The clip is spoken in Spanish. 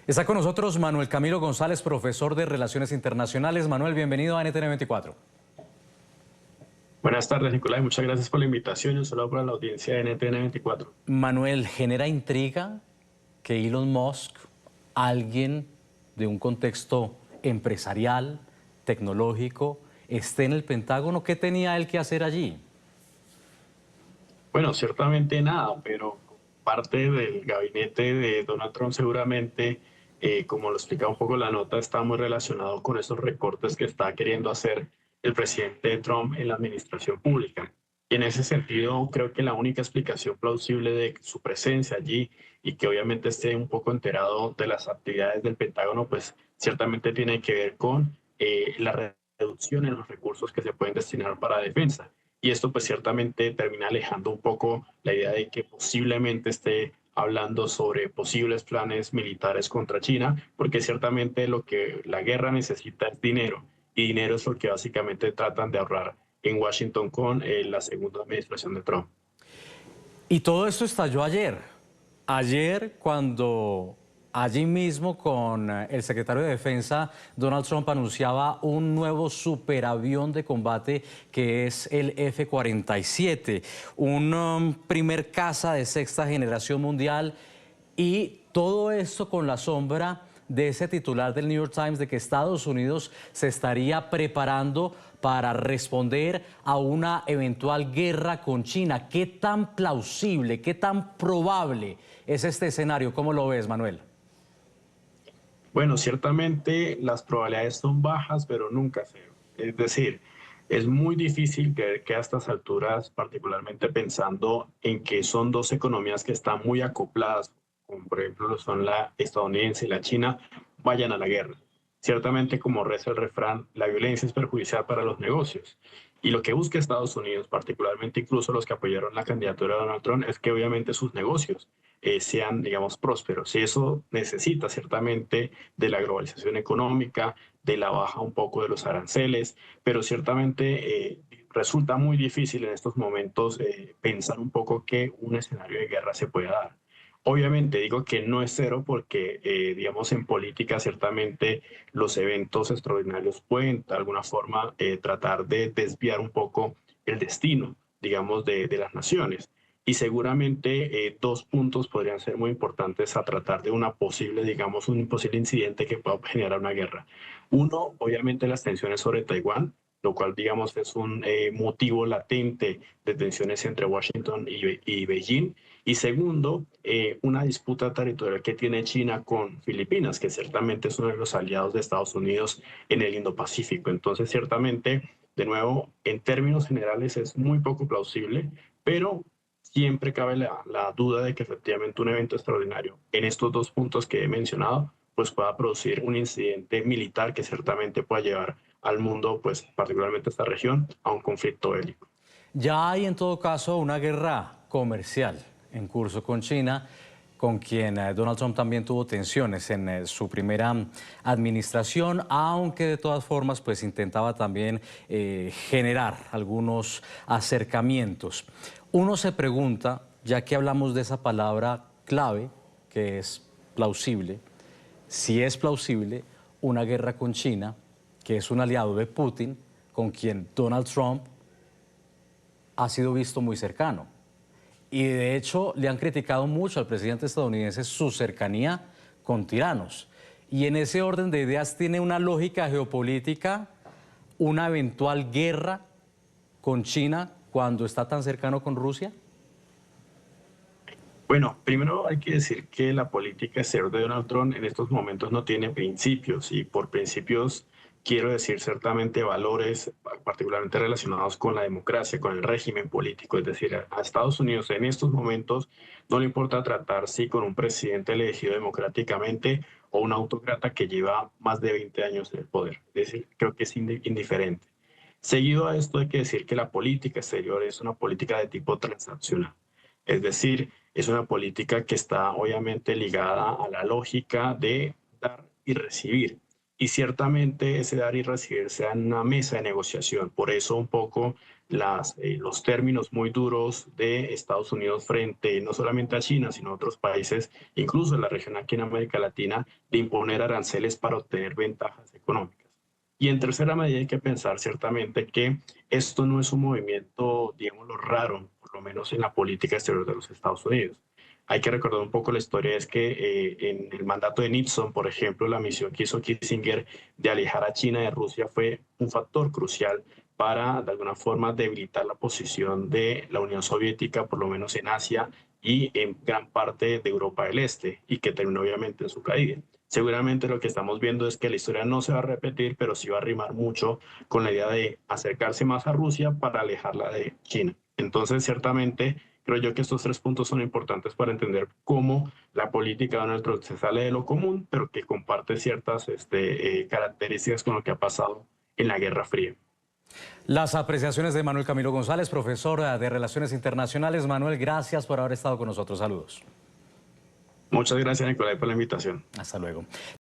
Está con nosotros Manuel Camilo González, profesor de Relaciones Internacionales. Manuel, bienvenido a NTN 24. Buenas tardes, Nicolás. Muchas gracias por la invitación y un saludo para la audiencia de NTN 24. Manuel, ¿genera intriga que Elon Musk, alguien de un contexto empresarial, tecnológico, esté en el Pentágono? ¿Qué tenía él que hacer allí? Bueno, ciertamente nada, pero parte del gabinete de Donald Trump seguramente, como lo explica un poco la nota, está muy relacionado con esos recortes que está queriendo hacer el presidente Trump en la administración pública. Y en ese sentido, creo que la única explicación plausible de su presencia allí y que obviamente esté un poco enterado de las actividades del Pentágono, pues ciertamente tiene que ver con la reducción en los recursos que se pueden destinar para defensa. Y esto pues ciertamente termina alejando un poco la idea de que posiblemente esté hablando sobre posibles planes militares contra China, porque ciertamente lo que la guerra necesita es dinero, y dinero es lo que básicamente tratan de ahorrar en Washington con la segunda administración de Trump. Y todo esto estalló ayer. Ayer cuando allí mismo con el secretario de Defensa, Donald Trump anunciaba un nuevo superavión de combate que es el F-47, un primer caza de sexta generación mundial, y todo esto con la sombra de ese titular del New York Times de que Estados Unidos se estaría preparando para responder a una eventual guerra con China. ¿Qué tan plausible, qué tan probable es este escenario? ¿Cómo lo ves, Manuel? Bueno, ciertamente las probabilidades son bajas, pero nunca cero. Es decir, es muy difícil que a estas alturas, particularmente pensando en que son dos economías que están muy acopladas, como por ejemplo lo son la estadounidense y la china, vayan a la guerra. Ciertamente, como reza el refrán, la violencia es perjudicial para los negocios. Y lo que busca Estados Unidos, particularmente incluso los que apoyaron la candidatura de Donald Trump, es que obviamente sus negocios sean, digamos, prósperos. Y eso necesita ciertamente de la globalización económica, de la baja un poco de los aranceles, pero ciertamente resulta muy difícil en estos momentos pensar un poco que un escenario de guerra se pueda dar. Obviamente digo que no es cero porque, digamos, en política ciertamente los eventos extraordinarios pueden de alguna forma tratar de desviar un poco el destino, digamos, de las naciones. Y seguramente dos puntos podrían ser muy importantes a tratar de una posible, digamos, un posible incidente que pueda generar una guerra. Uno, obviamente, las tensiones sobre Taiwán, lo cual, digamos, es un motivo latente de tensiones entre Washington y Beijing. Y segundo, una disputa territorial que tiene China con Filipinas, que ciertamente es uno de los aliados de Estados Unidos en el Indo-Pacífico. Entonces, ciertamente, de nuevo, en términos generales es muy poco plausible, pero siempre cabe la duda de que efectivamente un evento extraordinario en estos dos puntos que he mencionado, pues pueda producir un incidente militar que ciertamente pueda llevar al mundo, pues particularmente a esta región, a un conflicto bélico. Ya hay en todo caso una guerra comercial en curso con China, con quien Donald Trump también tuvo tensiones en su primera administración, aunque de todas formas pues intentaba también generar algunos acercamientos. Uno se pregunta, ya que hablamos de esa palabra clave, que es plausible, si es plausible una guerra con China, que es un aliado de Putin, con quien Donald Trump ha sido visto muy cercano. Y de hecho le han criticado mucho al presidente estadounidense su cercanía con tiranos. Y en ese orden de ideas tiene una lógica geopolítica una eventual guerra con China cuando está tan cercano con Rusia. Bueno, primero hay que decir que la política exterior de Donald Trump en estos momentos no tiene principios y por principios quiero decir ciertamente valores particularmente relacionados con la democracia, con el régimen político. Es decir, a Estados Unidos en estos momentos no le importa tratar si con un presidente elegido democráticamente o un autócrata que lleva más de 20 años en el poder. Es decir, creo que es indiferente. Seguido a esto hay que decir que la política exterior es una política de tipo transaccional. Es decir, es una política que está obviamente ligada a la lógica de dar y recibir. y ciertamente ese dar y recibir sea en una mesa de negociación. Por eso un poco los términos muy duros de Estados Unidos frente no solamente a China, sino a otros países, incluso en la región aquí en América Latina, de imponer aranceles para obtener ventajas económicas. Y en tercera medida hay que pensar ciertamente que esto no es un movimiento, digámoslo, raro, por lo menos en la política exterior de los Estados Unidos. Hay que recordar un poco la historia, es que en el mandato de Nixon, por ejemplo, la misión que hizo Kissinger de alejar a China de Rusia fue un factor crucial para, de alguna forma, debilitar la posición de la Unión Soviética, por lo menos en Asia y en gran parte de Europa del Este, y que terminó obviamente en su caída. Seguramente lo que estamos viendo es que la historia no se va a repetir, pero sí va a rimar mucho con la idea de acercarse más a Rusia para alejarla de China. Entonces, ciertamente, creo yo que estos tres puntos son importantes para entender cómo la política de Donald Trump se sale de lo común, pero que comparte ciertas características con lo que ha pasado en la Guerra Fría. Las apreciaciones de Manuel Camilo González, profesor de Relaciones Internacionales. Manuel, gracias por haber estado con nosotros. Saludos. Muchas gracias, Nicolás, por la invitación. Hasta luego.